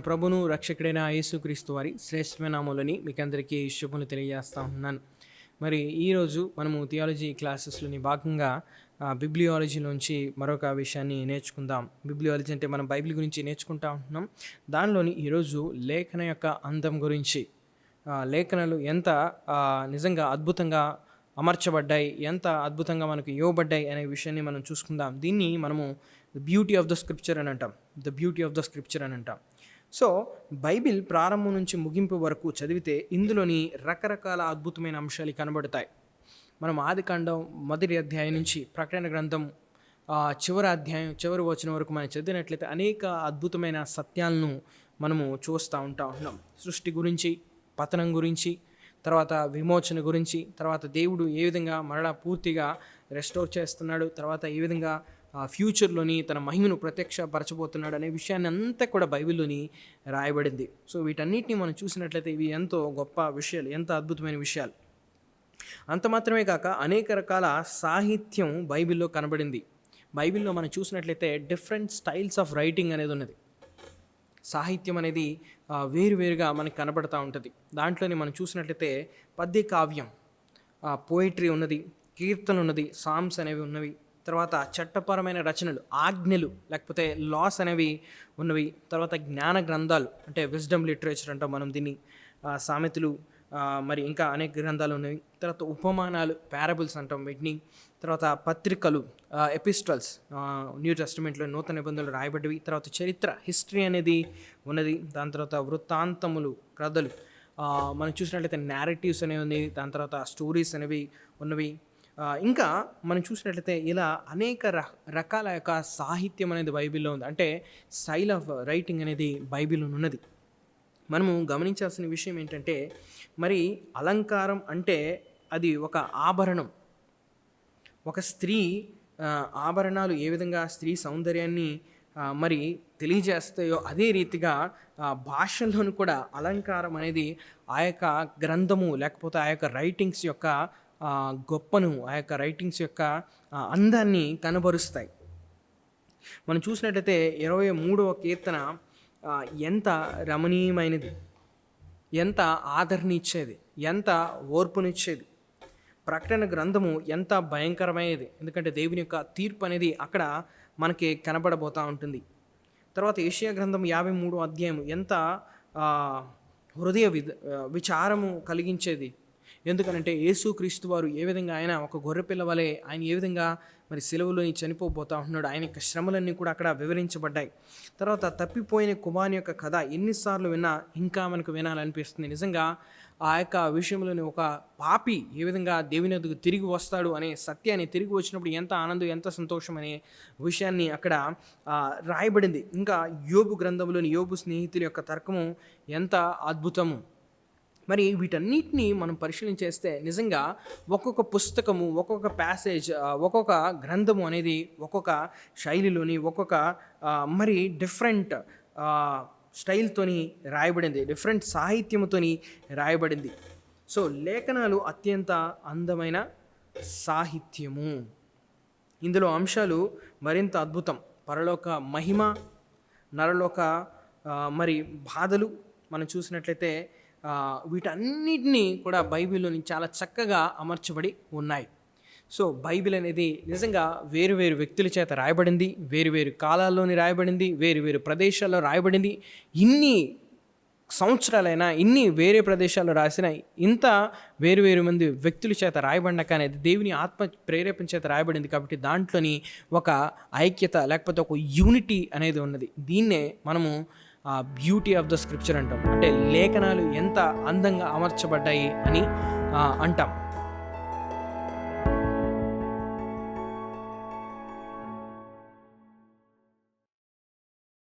ప్రభును రక్షకుడైన యేసుక్రీస్తు వారి శ్రేష్టమైన నామములోని మీకు అందరికీ శుభములు తెలియజేస్తా ఉన్నాను. మరి ఈరోజు మనము థియాలజీ క్లాసెస్లోని భాగంగా బిబ్లియాలజీలోంచి మరొక విషయాన్ని నేర్చుకుందాం. బిబ్లియాలజీ అంటే మనం బైబిల్ గురించి నేర్చుకుంటా ఉంటున్నాం. దానిలోని ఈరోజు లేఖన యొక్క అందం గురించి, లేఖనాలు ఎంత నిజంగా అద్భుతంగా అమర్చబడ్డాయి, ఎంత అద్భుతంగా మనకు ఇవ్వబడ్డాయి అనే విషయాన్ని మనం చూసుకుందాం. దీన్ని మనము బ్యూటీ ఆఫ్ ద స్క్రిప్చర్ అని అంటాం. The beauty of the scripture అని అంటాం. సో బైబిల్ ప్రారంభం నుంచి ముగింపు వరకు చదివితే ఇందులోని రకరకాల అద్భుతమైన అంశాలు కనబడతాయి. మనం ఆదికాండం మొదటి అధ్యాయం నుంచి ప్రకటన గ్రంథం చివరి అధ్యాయం చివరి వచనం వరకు మనం చదివినట్లయితే అనేక అద్భుతమైన సత్యాలను మనము చూస్తూ ఉంటున్నాం. సృష్టి గురించి, పతనం గురించి, తర్వాత విమోచన గురించి, తర్వాత దేవుడు ఏ విధంగా మరలా పూర్తిగా రెస్టోర్ చేస్తున్నాడు, తర్వాత ఏ విధంగా ఫ్యూచర్లోని తన మహిమను ప్రత్యక్షపరచబోతున్నాడు అనే విషయాన్ని అంతా కూడా బైబిల్లోని రాయబడింది. సో వీటన్నిటిని మనం చూసినట్లయితే ఇవి ఎంతో గొప్ప విషయాలు, ఎంత అద్భుతమైన విషయాలు. అంత మాత్రమే కాక అనేక రకాల సాహిత్యం బైబిల్లో కనబడింది. బైబిల్లో మనం చూసినట్లయితే డిఫరెంట్ స్టైల్స్ ఆఫ్ రైటింగ్ అనేది ఉన్నది. సాహిత్యం అనేది వేరువేరుగా మనకు కనబడుతూ ఉంటుంది. దాంట్లోనే మనం చూసినట్లయితే పద్య కావ్యం, పోయిటరీ ఉన్నది, కీర్తన ఉన్నది, సామ్స్ అనేవి ఉన్నవి, తర్వాత చట్టపరమైన రచనలు, ఆజ్ఞలు లేకపోతే లాస్ అనేవి ఉన్నవి, తర్వాత జ్ఞాన గ్రంథాలు అంటే విజ్డమ్ లిటరేచర్ అంటాం మనం దీన్ని, సామెతలు, మరి ఇంకా అనేక గ్రంథాలు ఉన్నవి, తర్వాత ఉపమానాలు, పారబుల్స్ అంటాం వీటిని, తర్వాత పత్రికలు, ఎపిస్టల్స్, న్యూ టెస్టమెంట్లో నూతన నిబంధనలు రాయబడ్డవి, తర్వాత చరిత్ర, హిస్టరీ అనేది ఉన్నది, దాని తర్వాత వృత్తాంతములు, కథలు, మనం చూసినట్లయితే నేరేటివ్స్ అనేవి ఉన్నాయి, దాని తర్వాత స్టోరీస్ అనేవి ఉన్నవి. ఇంకా మనం చూసినట్లయితే ఇలా అనేక రకాల యొక్క సాహిత్యం అనేది బైబిల్లో ఉంది. అంటే స్టైల్ ఆఫ్ రైటింగ్ అనేది బైబిల్లో ఉన్నది. మనము గమనించాల్సిన విషయం ఏంటంటే, మరి అలంకారం అంటే అది ఒక ఆభరణం. ఒక స్త్రీ ఆభరణాలు ఏ విధంగా స్త్రీ సౌందర్యాన్ని మరి తెలియజేస్తాయో అదే రీతిగా భాషల్లోనూ కూడా అలంకారం అనేది ఆ యొక్క గ్రంథము లేకపోతే ఆ యొక్క రైటింగ్స్ యొక్క గొప్పను, ఆ యొక్క రైటింగ్స్ యొక్క అందాన్ని కనబరుస్తాయి. మనం చూసినట్లయితే 23వ కీర్తన ఎంత రమణీయమైనది, ఎంత ఆదరణ ఇచ్చేది, ఎంత ఓర్పునిచ్చేది. ప్రకటన గ్రంథము ఎంత భయంకరమైనది, ఎందుకంటే దేవుని యొక్క తీర్పు అనేది అక్కడ మనకి కనబడబోతూ ఉంటుంది. తర్వాత యెషయా గ్రంథం 53వ అధ్యాయం ఎంత హృదయ విచారము కలిగించేది. ఎందుకనంటే యేసుక్రీస్తు వారు ఏ విధంగా ఆయన ఒక గొర్రెపిల్ల వలె ఆయన ఏ విధంగా మరి సిలువలోని చనిపోబోతా ఉంటున్నాడు, ఆయన యొక్క శ్రమలన్నీ కూడా అక్కడ వివరించబడ్డాయి. తర్వాత తప్పిపోయిన కుమారుని యొక్క కథ ఎన్నిసార్లు విన్నా ఇంకా మనకు వినాలనిపిస్తుంది. నిజంగా ఆ యొక్క విషయంలోని ఒక పాపి ఏ విధంగా దేవుని వద్దకు తిరిగి వస్తాడు అనే సత్యాన్ని, తిరిగి వచ్చినప్పుడు ఎంత ఆనందం, ఎంత సంతోషం అనే విషయాన్ని అక్కడ రాయబడింది. ఇంకా యోబు గ్రంథంలోని యోబు స్నేహితుల యొక్క తర్కము ఎంత అద్భుతము. మరి వీటన్నిటిని మనం పరిశీలించేస్తే నిజంగా ఒక్కొక్క పుస్తకము, ఒక్కొక్క ప్యాసేజ్, ఒక్కొక్క గ్రంథము అనేది ఒక్కొక్క శైలిలోని, ఒక్కొక్క మరి డిఫరెంట్ స్టైల్తోని రాయబడింది, డిఫరెంట్ సాహిత్యముతోని రాయబడింది. సో లేఖనాలు అత్యంత అందమైన సాహిత్యము. ఇందులో అంశాలు మరింత అద్భుతం. పరలోక మహిమ, నరలోక మరి బాధలు మనం చూసినట్లయితే వీటన్నిటినీ కూడా బైబిల్లోని చాలా చక్కగా అమర్చబడి ఉన్నాయి. సో బైబిల్ అనేది నిజంగా వేరు వేరు వ్యక్తుల చేత రాయబడింది, వేరు వేరు కాలాల్లోని రాయబడింది, వేరు వేరు ప్రదేశాల్లో రాయబడింది. ఇన్ని సంవత్సరాలైనా, ఇన్ని వేరే ప్రదేశాల్లో రాసిన ఇంత వేరు వేరు మంది వ్యక్తుల చేత రాయబడినాక అనేది దేవుని ఆత్మ ప్రేరేపణ చేత రాయబడింది. కాబట్టి దాంట్లోని ఒక ఐక్యత లేకపోతే ఒక యూనిటీ అనేది ఉన్నది. దీన్నే మనము బ్యూటీ ఆఫ్ ద స్క్రిప్చర్ అంటాం. అంటే లేఖనాలు ఎంత అందంగా అమర్చబడ్డాయి అని అంటాం.